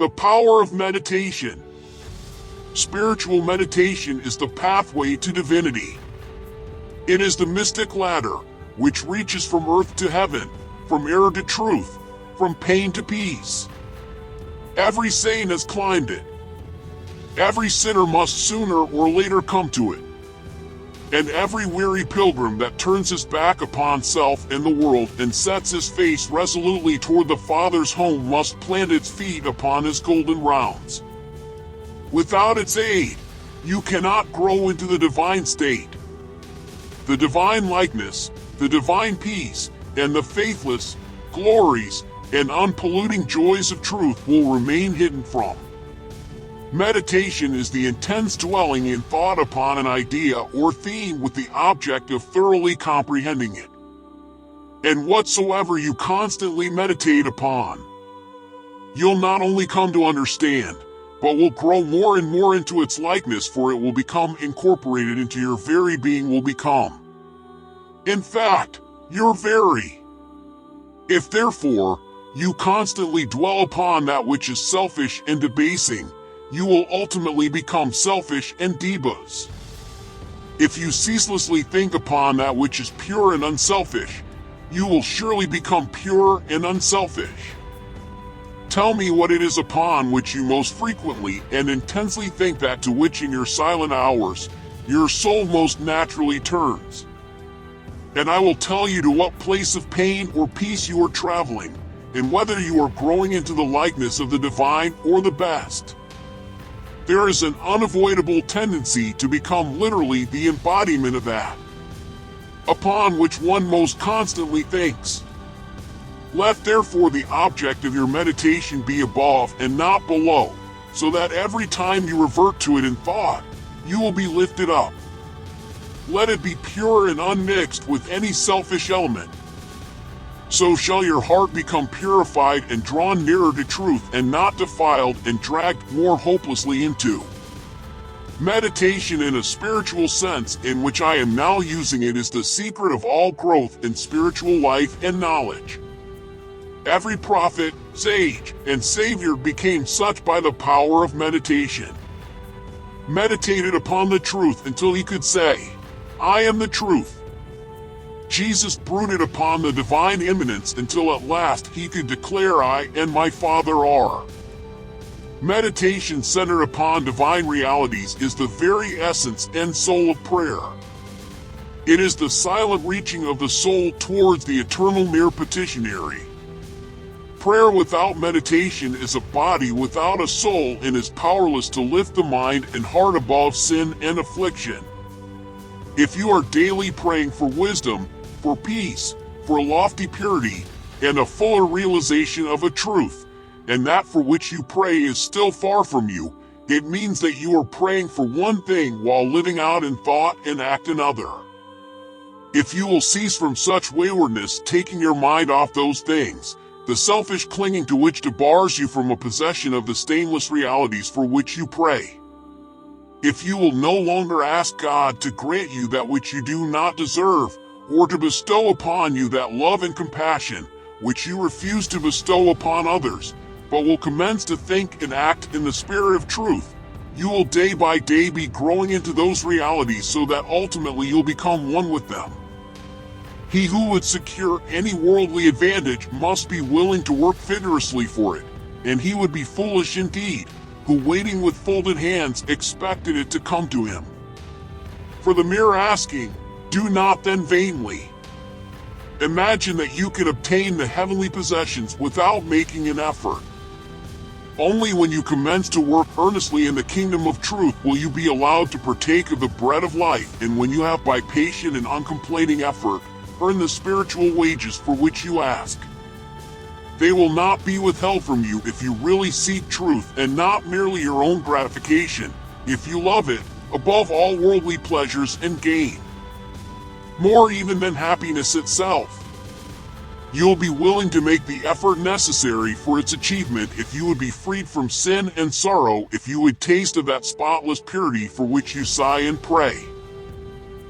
The power of meditation. Spiritual meditation is the pathway to divinity. It is the mystic ladder, which reaches from earth to heaven, from error to truth, from pain to peace. Every saint has climbed it. Every sinner must sooner or later come to it. And every weary pilgrim that turns his back upon self and the world and sets his face resolutely toward the Father's home must plant its feet upon his golden rounds. Without its aid, you cannot grow into the divine state. The divine likeness, the divine peace, and the faithless glories and unpolluting joys of truth will remain hidden from. Meditation is the intense dwelling in thought upon an idea or theme with the object of thoroughly comprehending it. And whatsoever you constantly meditate upon, you'll not only come to understand, but will grow more and more into its likeness, for it will become incorporated into your very being will become. In fact, your very. If therefore, you constantly dwell upon that which is selfish and debasing, you will ultimately become selfish and debased. If you ceaselessly think upon that which is pure and unselfish, you will surely become pure and unselfish. Tell me what it is upon which you most frequently and intensely think, that to which in your silent hours your soul most naturally turns. And I will tell you to what place of pain or peace you are traveling, and whether you are growing into the likeness of the divine or the best. There is an unavoidable tendency to become literally the embodiment of that, upon which one most constantly thinks. Let therefore the object of your meditation be above and not below, so that every time you revert to it in thought, you will be lifted up. Let it be pure and unmixed with any selfish element. So shall your heart become purified and drawn nearer to truth, and not defiled and dragged more hopelessly into. Meditation in a spiritual sense in which I am now using it is the secret of all growth in spiritual life and knowledge. Every prophet, sage, and savior became such by the power of meditation. Meditated upon the truth until he could say, I am the truth. Jesus brooded upon the divine immanence until at last he could declare, I and my Father are. Meditation centered upon divine realities is the very essence and soul of prayer. It is the silent reaching of the soul towards the eternal mere petitionary. Prayer without meditation is a body without a soul and is powerless to lift the mind and heart above sin and affliction. If you are daily praying for wisdom, for peace, for lofty purity, and a fuller realization of a truth, and that for which you pray is still far from you, it means that you are praying for one thing while living out in thought and act another. If you will cease from such waywardness, taking your mind off those things, the selfish clinging to which debars you from a possession of the stainless realities for which you pray. If you will no longer ask God to grant you that which you do not deserve, or to bestow upon you that love and compassion which you refuse to bestow upon others, but will commence to think and act in the spirit of truth, you will day by day be growing into those realities so that ultimately you'll become one with them. He who would secure any worldly advantage must be willing to work vigorously for it, and he would be foolish indeed, who waiting with folded hands expected it to come to him. For the mere asking, do not then vainly imagine that you can obtain the heavenly possessions without making an effort. Only when you commence to work earnestly in the kingdom of truth will you be allowed to partake of the bread of life, and when you have by patient and uncomplaining effort earned the spiritual wages for which you ask. They will not be withheld from you if you really seek truth and not merely your own gratification, if you love it above all worldly pleasures and gain, more even than happiness itself. You'll be willing to make the effort necessary for its achievement if you would be freed from sin and sorrow, if you would taste of that spotless purity for which you sigh and pray.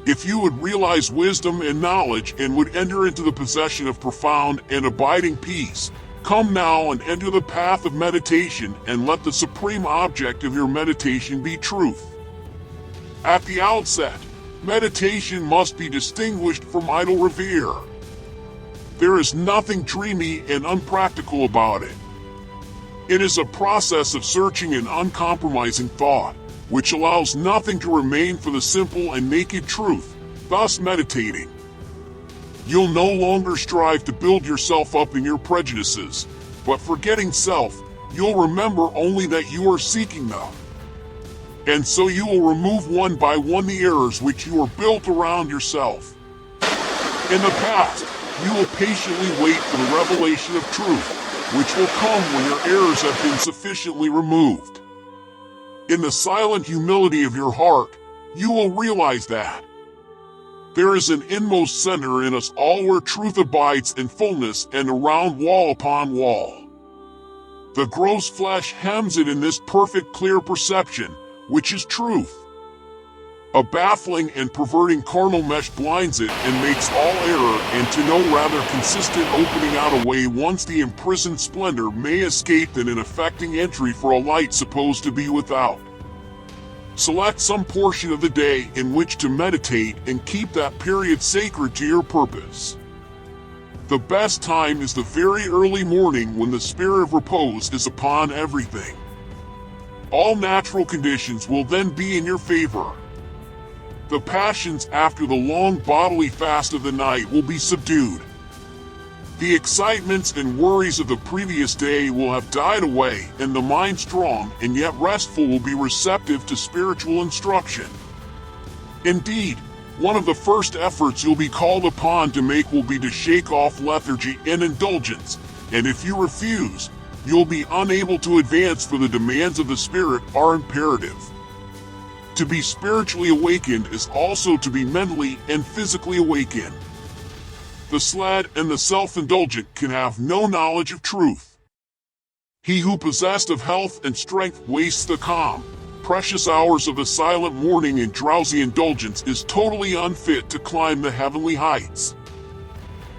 If you would realize wisdom and knowledge and would enter into the possession of profound and abiding peace, Come now and enter the path of meditation and let the supreme object of your meditation be truth. At the outset, meditation must be distinguished from idle revere. There is nothing dreamy and unpractical about it. It is a process of searching and uncompromising thought, which allows nothing to remain for the simple and naked truth, thus meditating. You'll no longer strive to build yourself up in your prejudices, but forgetting self, you'll remember only that you are seeking them. And so you will remove one by one the errors which you are built around yourself. In the past, you will patiently wait for the revelation of truth, which will come when your errors have been sufficiently removed. In the silent humility of your heart, you will realize that there is an inmost center in us all where truth abides in fullness and around wall upon wall. The gross flesh hems it in this perfect clear perception, which is truth. A baffling and perverting carnal mesh blinds it and makes all error and to no rather consistent opening out a way once the imprisoned splendor may escape than an affecting entry for a light supposed to be without. Select some portion of the day in which to meditate and keep that period sacred to your purpose. The best time is the very early morning when the spirit of repose is upon everything. All natural conditions will then be in your favor. The passions after the long bodily fast of the night will be subdued. The excitements and worries of the previous day will have died away, and the mind strong and yet restful will be receptive to spiritual instruction. Indeed, one of the first efforts you'll be called upon to make will be to shake off lethargy and indulgence, and if you refuse, you'll be unable to advance, for the demands of the spirit are imperative. To be spiritually awakened is also to be mentally and physically awakened. The sled and the self-indulgent can have no knowledge of truth. He who possessed of health and strength wastes the calm, precious hours of the silent morning in drowsy indulgence is totally unfit to climb the heavenly heights.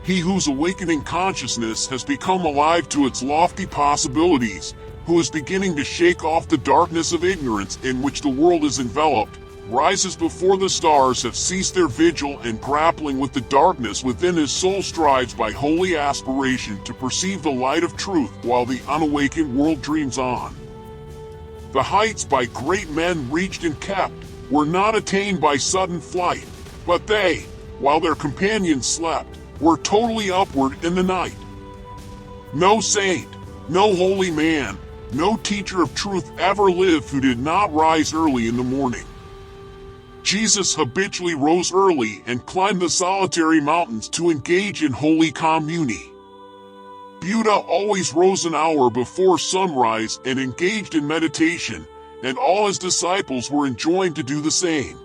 He whose awakening consciousness has become alive to its lofty possibilities, who is beginning to shake off the darkness of ignorance in which the world is enveloped, rises before the stars have ceased their vigil, and grappling with the darkness within his soul strives by holy aspiration to perceive the light of truth while the unawakened world dreams on. The heights by great men reached and kept were not attained by sudden flight, but they, while their companions slept, were totally upward in the night. No saint, no holy man, no teacher of truth ever lived who did not rise early in the morning. Jesus habitually rose early and climbed the solitary mountains to engage in holy communy. Buddha always rose an hour before sunrise and engaged in meditation, and all his disciples were enjoined to do the same.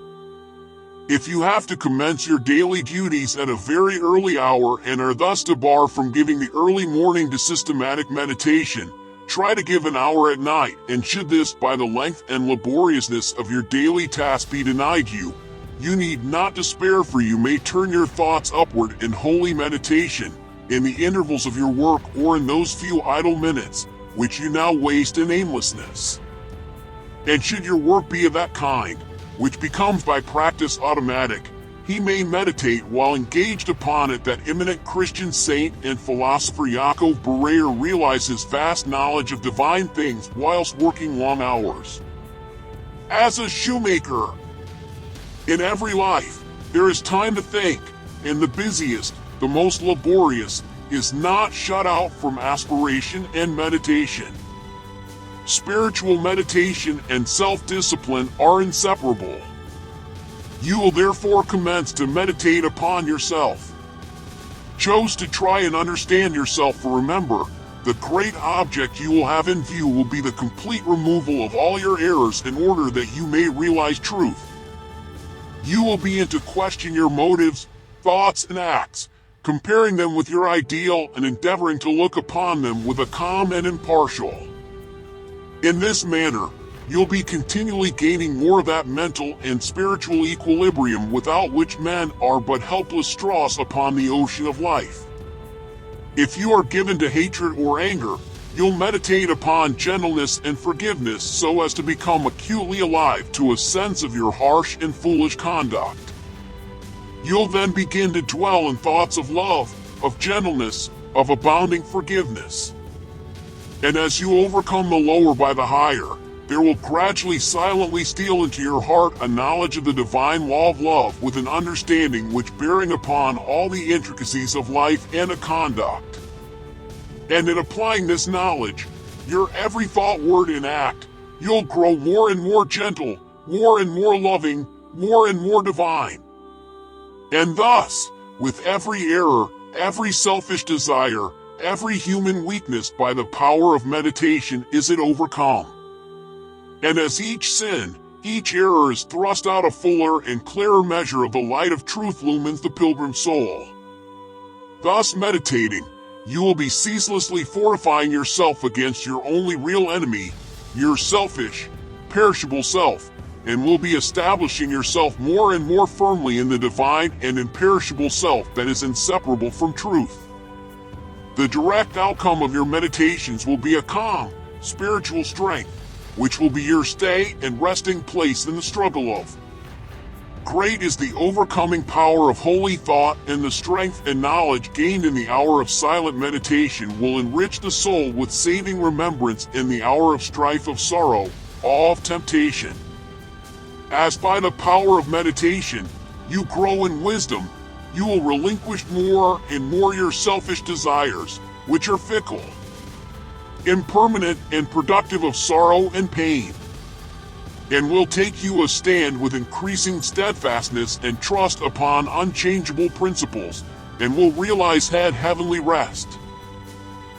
If you have to commence your daily duties at a very early hour and are thus debarred from giving the early morning to systematic meditation, try to give an hour at night, and should this by the length and laboriousness of your daily task be denied you, you need not despair, for you may turn your thoughts upward in holy meditation, in the intervals of your work or in those few idle minutes, which you now waste in aimlessness. And should your work be of that kind, which becomes by practice automatic, he may meditate while engaged upon it. That eminent Christian saint and philosopher Yaakov Bereyer realized his vast knowledge of divine things whilst working long hours. As a shoemaker, in every life, there is time to think, and the busiest, the most laborious, is not shut out from aspiration and meditation. Spiritual meditation and self-discipline are inseparable. You will therefore commence to meditate upon yourself. Choose to try and understand yourself, for remember, the great object you will have in view will be the complete removal of all your errors in order that you may realize truth. You will begin to question your motives, thoughts, and acts, comparing them with your ideal and endeavoring to look upon them with a calm and impartial. In this manner, you'll be continually gaining more of that mental and spiritual equilibrium without which men are but helpless straws upon the ocean of life. If you are given to hatred or anger, you'll meditate upon gentleness and forgiveness so as to become acutely alive to a sense of your harsh and foolish conduct. You'll then begin to dwell in thoughts of love, of gentleness, of abounding forgiveness. And as you overcome the lower by the higher, there will gradually silently steal into your heart a knowledge of the divine law of love with an understanding which bearing upon all the intricacies of life and of conduct. And in applying this knowledge, your every thought, word, and act, you'll grow more and more gentle, more and more loving, more and more divine. And thus, with every error, every selfish desire, every human weakness by the power of meditation is it overcome. And as each sin, each error is thrust out a fuller and clearer measure of the light of truth illumines the pilgrim soul. Thus meditating, you will be ceaselessly fortifying yourself against your only real enemy, your selfish, perishable self, and will be establishing yourself more and more firmly in the divine and imperishable self that is inseparable from truth. The direct outcome of your meditations will be a calm, spiritual strength, which will be your stay and resting place in the struggle of. Great is the overcoming power of holy thought, and the strength and knowledge gained in the hour of silent meditation will enrich the soul with saving remembrance in the hour of strife of sorrow, awe of temptation. As by the power of meditation, you grow in wisdom, you will relinquish more and more your selfish desires, which are fickle, impermanent, and productive of sorrow and pain, and will take you a stand with increasing steadfastness and trust upon unchangeable principles, and will realize heavenly rest.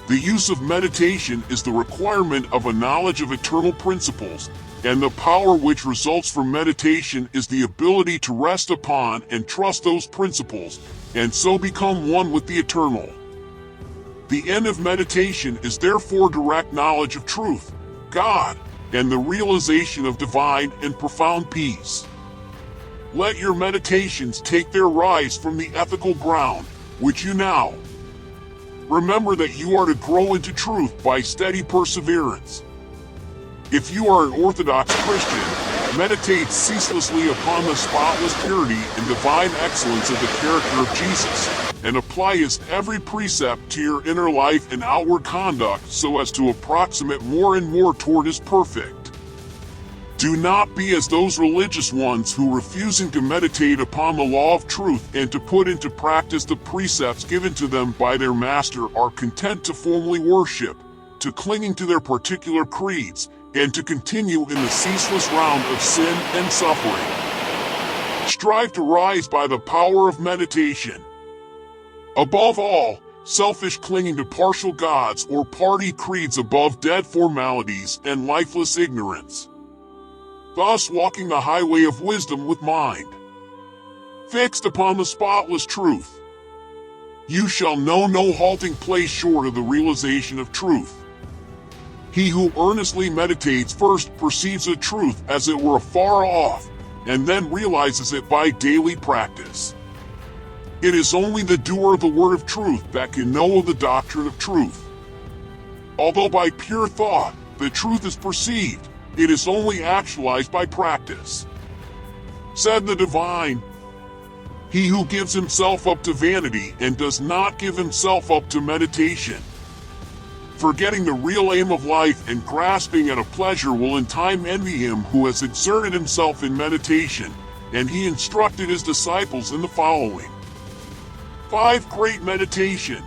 The use of meditation is the requirement of a knowledge of eternal principles, and the power which results from meditation is the ability to rest upon and trust those principles, and so become one with the eternal. The end of meditation is therefore direct knowledge of truth, God, and the realization of divine and profound peace. Let your meditations take their rise from the ethical ground, which you now. Remember that you are to grow into truth by steady perseverance. If you are an Orthodox Christian, meditate ceaselessly upon the spotless purity and divine excellence of the character of Jesus, and apply his every precept to your inner life and outward conduct so as to approximate more and more toward his perfect. Do not be as those religious ones who, refusing to meditate upon the law of truth and to put into practice the precepts given to them by their master, are content to formally worship, to clinging to their particular creeds, and to continue in the ceaseless round of sin and suffering. Strive to rise by the power of meditation. Above all, selfish clinging to partial gods or party creeds above dead formalities and lifeless ignorance. Thus walking the highway of wisdom with mind fixed upon the spotless truth. You shall know no halting place short of the realization of truth. He who earnestly meditates first perceives the truth as it were afar off, and then realizes it by daily practice. It is only the doer of the word of truth that can know of the doctrine of truth. Although by pure thought the truth is perceived, it is only actualized by practice. Said the divine, he who gives himself up to vanity and does not give himself up to meditation, forgetting the real aim of life and grasping at a pleasure, will in time envy him who has exerted himself in meditation, and he instructed his disciples in the following 5 great meditation.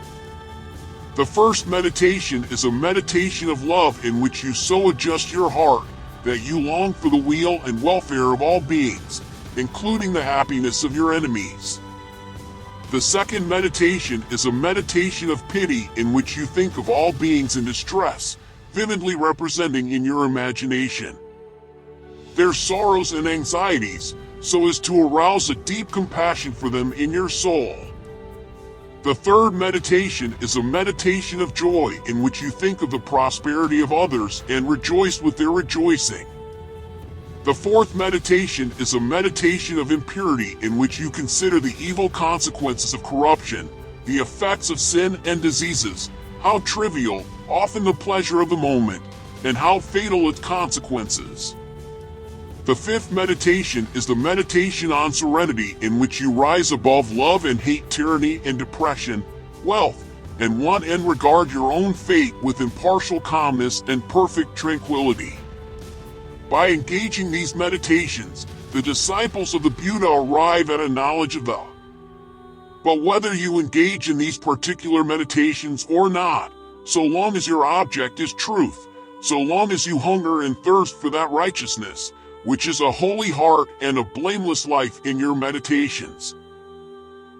The first meditation is a meditation of love in which you so adjust your heart that you long for the weal and welfare of all beings, including the happiness of your enemies. The second meditation is a meditation of pity in which you think of all beings in distress, vividly representing in your imagination their sorrows and anxieties, so as to arouse a deep compassion for them in your soul. The third meditation is a meditation of joy in which you think of the prosperity of others and rejoice with their rejoicing. The fourth meditation is a meditation of impurity in which you consider the evil consequences of corruption, the effects of sin and diseases, how trivial, often the pleasure of the moment, and how fatal its consequences. The fifth meditation is the meditation on serenity, in which you rise above love and hate, tyranny and depression, wealth and want, and regard your own fate with impartial calmness and perfect tranquility. By engaging these meditations, the disciples of the Buddha arrive at a knowledge of the. But whether you engage in these particular meditations or not, so long as your object is truth, so long as you hunger and thirst for that righteousness, which is a holy heart and a blameless life in your meditations.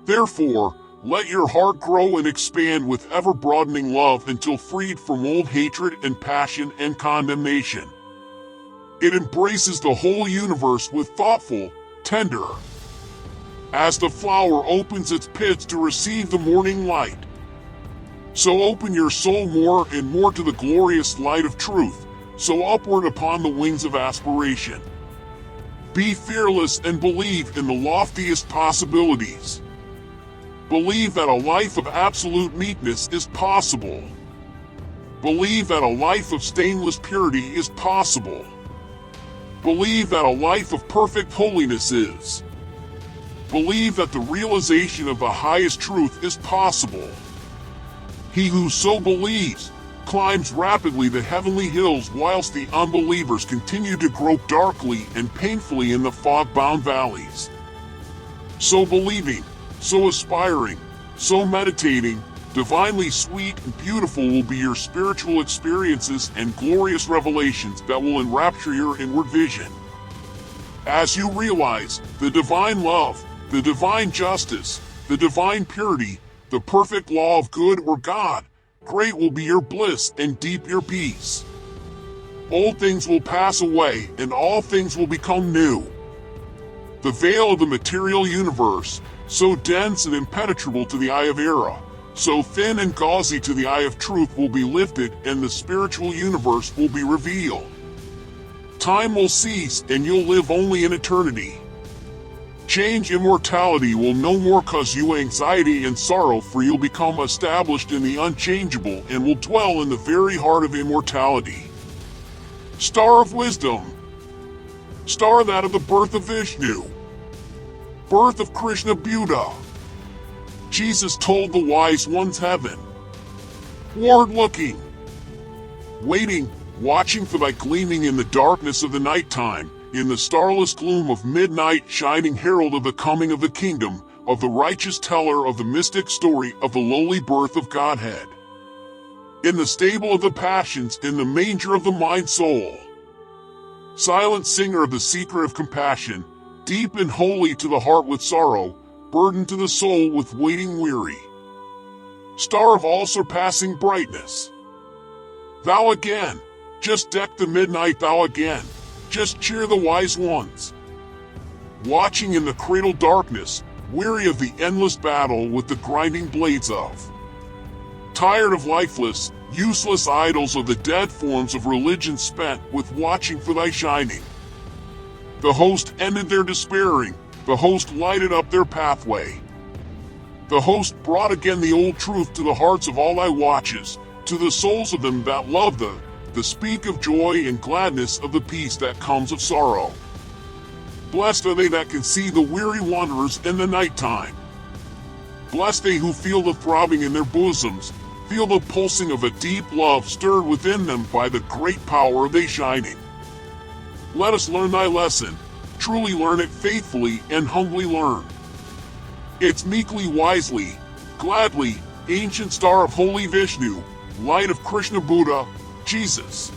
Therefore, let your heart grow and expand with ever-broadening love until freed from old hatred and passion and condemnation. It embraces the whole universe with thoughtful, tender. As the flower opens its pits to receive the morning light, so open your soul more and more to the glorious light of truth, so upward upon the wings of aspiration. Be fearless and believe in the loftiest possibilities. Believe that a life of absolute meekness is possible. Believe that a life of stainless purity is possible. Believe that a life of perfect holiness is. Believe that the realization of the highest truth is possible. He who so believes climbs rapidly the heavenly hills, whilst the unbelievers continue to grope darkly and painfully in the fog-bound valleys. So believing, so aspiring, so meditating, divinely sweet and beautiful will be your spiritual experiences and glorious revelations that will enrapture your inward vision. As you realize the divine love, the divine justice, the divine purity, the perfect law of good or God, great will be your bliss and deep your peace. Old things will pass away and all things will become new. The veil of the material universe, so dense and impenetrable to the eye of error, so thin and gauzy to the eye of truth, will be lifted and the spiritual universe will be revealed. Time will cease and you'll live only in eternity. Change immortality will no more cause you anxiety and sorrow, for you'll become established in the unchangeable and will dwell in the very heart of immortality. Star of wisdom, star that of the birth of Vishnu, birth of Krishna Buddha. Jesus told the wise ones heaven, ward looking, waiting, watching for thy gleaming in the darkness of the nighttime, in the starless gloom of midnight, shining herald of the coming of the kingdom, of the righteous teller of the mystic story of the lowly birth of Godhead. In the stable of the passions, in the manger of the mind soul. Silent singer of the secret of compassion, deep and holy to the heart with sorrow, burdened to the soul with waiting weary. Star of all surpassing brightness. Thou again, just deck the midnight, thou again. Just cheer the wise ones. Watching in the cradle darkness, weary of the endless battle with the grinding blades of. Tired of lifeless, useless idols of the dead forms of religion, spent with watching for thy shining. The host ended their despairing, the host lighted up their pathway. The host brought again the old truth to the hearts of all thy watches, to the souls of them that love the speak of joy and gladness of the peace that comes of sorrow. Blessed are they that can see the weary wanderers in the nighttime. Blessed they who feel the throbbing in their bosoms, feel the pulsing of a deep love stirred within them by the great power of thy shining. Let us learn thy lesson, truly learn it faithfully and humbly learn. It's meekly, wisely, gladly, ancient star of holy Vishnu, light of Krishna Buddha, Jesus.